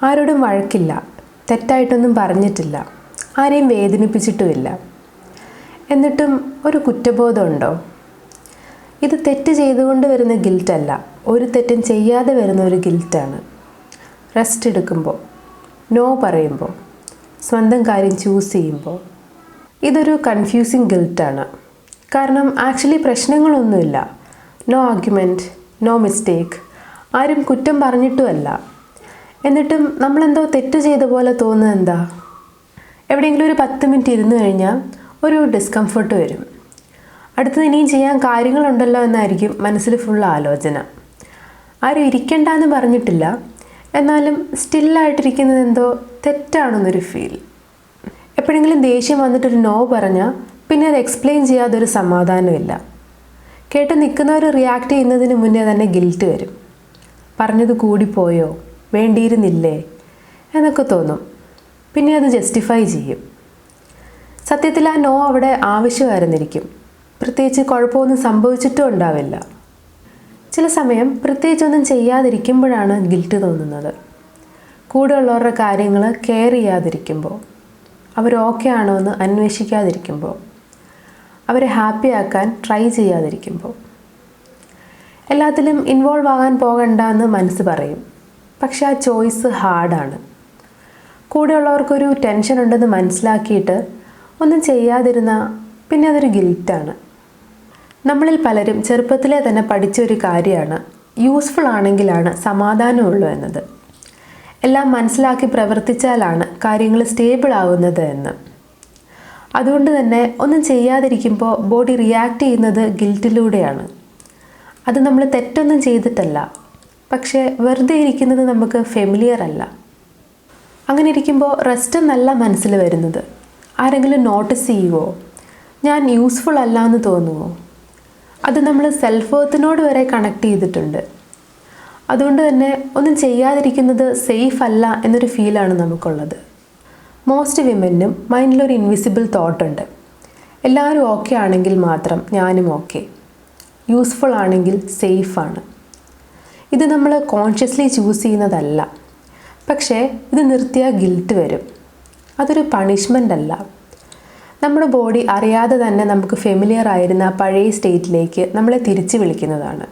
ആരോടും വഴക്കില്ല, തെറ്റായിട്ടൊന്നും പറഞ്ഞിട്ടില്ല, ആരെയും വേദനിപ്പിച്ചിട്ടുമില്ല. എന്നിട്ടും ഒരു കുറ്റബോധമുണ്ടോ? ഇത് തെറ്റ് ചെയ്തുകൊണ്ട് വരുന്ന ഗിൽറ്റല്ല, ഒരു തെറ്റും ചെയ്യാതെ വരുന്ന ഒരു ഗിൽറ്റാണ്. റെസ്റ്റ് എടുക്കുമ്പോൾ, നോ പറയുമ്പോൾ, സ്വന്തം കാര്യം ചൂസ് ചെയ്യുമ്പോൾ. ഇതൊരു കൺഫ്യൂസിങ് ഗിൽറ്റാണ്. കാരണം ആക്ച്വലി പ്രശ്നങ്ങളൊന്നുമില്ല. നോ ആർഗ്യുമെൻറ്റ്, നോ മിസ്റ്റേക്ക്, ആരും കുറ്റം പറഞ്ഞിട്ടുമല്ല. എന്നിട്ടും നമ്മളെന്തോ തെറ്റ് ചെയ്ത പോലെ തോന്നുന്നത് എന്താ? എവിടെയെങ്കിലും ഒരു 10 മിനിറ്റ് ഇരുന്ന് കഴിഞ്ഞാൽ ഒരു ഡിസ്കംഫർട്ട് വരും. അടുത്തത് ഇനിയും ചെയ്യാൻ കാര്യങ്ങളുണ്ടല്ലോ എന്നായിരിക്കും മനസ്സിൽ ഫുൾ ആലോചന. ആരും ഇരിക്കണ്ടെന്ന് പറഞ്ഞിട്ടില്ല, എന്നാലും സ്റ്റില്ലായിട്ടിരിക്കുന്നത് എന്തോ തെറ്റാണെന്നൊരു ഫീൽ. എപ്പോഴെങ്കിലും ദേഷ്യം വന്നിട്ടൊരു നോ പറഞ്ഞാൽ പിന്നെ അത് എക്സ്പ്ലെയിൻ ചെയ്യാതെ ഒരു സമാധാനമില്ല. കേട്ട് നിൽക്കുന്നവർ റിയാക്ട് ചെയ്യുന്നതിന് മുന്നേ തന്നെ ഗിൽറ്റ് വരും. പറഞ്ഞത് കൂടിപ്പോയോ, വേണ്ടിയിരുന്നില്ലേ എന്നൊക്കെ തോന്നും. പിന്നെ അത് ജസ്റ്റിഫൈ ചെയ്യും. സത്യത്തിൽ ആ നോ അവിടെ ആവശ്യമായിരുന്നിരിക്കും. പ്രത്യേകിച്ച് കുഴപ്പമൊന്നും സംഭവിച്ചിട്ടും ഉണ്ടാവില്ല. ചില സമയം പ്രത്യേകിച്ചൊന്നും ചെയ്യാതിരിക്കുമ്പോഴാണ് ഗിൽറ്റ് തോന്നുന്നത്. കൂടെയുള്ളവരുടെ കാര്യങ്ങൾ കെയർ ചെയ്യാതിരിക്കുമ്പോൾ, അവർ ഓക്കെ ആണോ എന്ന് അന്വേഷിക്കാതിരിക്കുമ്പോൾ, അവരെ ഹാപ്പി ആക്കാൻ ട്രൈ ചെയ്യാതിരിക്കുമ്പോൾ. എല്ലാത്തിലും ഇൻവോൾവ് ആകാൻ പോകണ്ട എന്ന് മനസ്സ് പറയും. പക്ഷെ ആ ചോയ്സ് ഹാർഡാണ്. കൂടെയുള്ളവർക്കൊരു ടെൻഷൻ ഉണ്ടെന്ന് മനസ്സിലാക്കിയിട്ട് ഒന്നും ചെയ്യാതിരുന്നാൽ പിന്നെ അതൊരു ഗിൽറ്റാണ്. നമ്മളിൽ പലരും ചെറുപ്പത്തിലെ തന്നെ പഠിച്ചൊരു കാര്യമാണ് യൂസ്ഫുൾ ആണെങ്കിലാണ് സമാധാനമുള്ളൂ എന്നത്. എല്ലാം മനസ്സിലാക്കി പ്രവർത്തിച്ചാലാണ് കാര്യങ്ങൾ സ്റ്റേബിൾ ആവുന്നത് എന്ന്. അതുകൊണ്ട് തന്നെ ഒന്നും ചെയ്യാതിരിക്കുമ്പോൾ ബോഡി റിയാക്ട് ചെയ്യുന്നത് ഗിൽറ്റിലൂടെയാണ്. അത് നമ്മൾ തെറ്റൊന്നും ചെയ്തിട്ടല്ല, പക്ഷേ വെറുതെ ഇരിക്കുന്നത് നമുക്ക് ഫെമിലിയർ അല്ല. അങ്ങനെ ഇരിക്കുമ്പോൾ റെസ്റ്റ് എന്നല്ല മനസ്സിൽ വരുന്നത്. ആരെങ്കിലും നോട്ടീസ് ചെയ്യുമോ? ഞാൻ യൂസ്ഫുൾ അല്ല എന്ന് തോന്നുമോ? അത് നമ്മൾ സെൽഫ് വർത്തിനോട് വരെ കണക്ട് ചെയ്തിട്ടുണ്ട്. അതുകൊണ്ട് തന്നെ ഒന്നും ചെയ്യാതിരിക്കുന്നത് സേഫ് അല്ല എന്നൊരു ഫീലാണ് നമുക്കുള്ളത്. മോസ്റ്റ് വിമനും മൈൻഡിലൊരു ഇൻവിസിബിൾ തോട്ടുണ്ട്. എല്ലാവരും ഓക്കെ ആണെങ്കിൽ മാത്രം ഞാനും ഓക്കെ, യൂസ്ഫുൾ ആണെങ്കിൽ സേഫാണ്. ഇത് നമ്മൾ കോൺഷ്യസ്ലി ചൂസ് ചെയ്യുന്നതല്ല. പക്ഷേ ഇത് നിർത്തിയാൽ ഗിൽറ്റ് വരും. അതൊരു പണിഷ്മെൻ്റ് അല്ല. നമ്മുടെ ബോഡി അറിയാതെ തന്നെ നമുക്ക് ഫെമിലിയർ ആയിരുന്ന പഴയ സ്റ്റേറ്റിലേക്ക് നമ്മളെ തിരിച്ചു വിളിക്കുന്നതാണ്.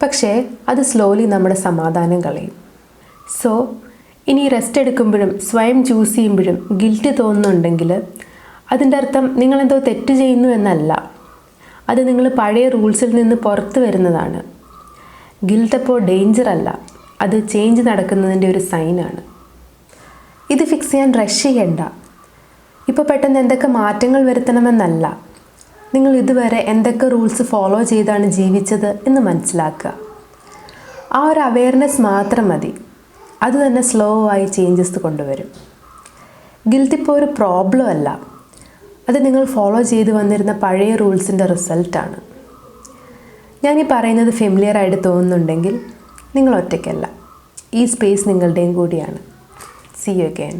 പക്ഷേ അത് സ്ലോലി നമ്മുടെ സമാധാനം കളയും. സോ ഇനി റെസ്റ്റ് എടുക്കുമ്പോഴും സ്വയം ചൂസ് ചെയ്യുമ്പോഴും ഗിൽറ്റ് തോന്നുന്നുണ്ടെങ്കിൽ അതിൻ്റെ അർത്ഥം നിങ്ങളെന്തോ തെറ്റ് ചെയ്യുന്നു എന്നല്ല. അത് നിങ്ങൾ പഴയ റൂൾസിൽ നിന്ന് പുറത്ത് വരുന്നതാണ്. ഗിൽറ്റ് അപ്പോൾ ഡേഞ്ചർ അല്ല, അത് ചേഞ്ച് നടക്കുന്നതിൻ്റെ ഒരു സൈനാണ്. ഇത് ഫിക്സ് ചെയ്യാൻ റഷ് ചെയ്യണ്ട. ഇപ്പോൾ പെട്ടെന്ന് എന്തൊക്കെ മാറ്റങ്ങൾ വരുത്തണമെന്നല്ല, നിങ്ങൾ ഇതുവരെ എന്തൊക്കെ റൂൾസ് ഫോളോ ചെയ്താണ് ജീവിച്ചത് എന്ന് മനസ്സിലാക്കുക. ആ ഒരു അവെയർനെസ് മാത്രം മതി. അത് തന്നെ സ്ലോ ആയി ചേഞ്ചസ് കൊണ്ടുവരും. ഗിൽറ്റ് ഇപ്പോൾ ഒരു പ്രോബ്ലം അല്ല, അത് നിങ്ങൾ ഫോളോ ചെയ്ത് വന്നിരുന്ന പഴയ റൂൾസിൻ്റെ റിസൾട്ടാണ്. ഞാനീ പറയുന്നത് ഫെമിലിയർ ആയിട്ട് തോന്നുന്നുണ്ടെങ്കിൽ നിങ്ങൾ ഒറ്റയ്ക്കല്ല. ഈ സ്പേസ് നിങ്ങളുടെയും കൂടിയാണ്. See you again.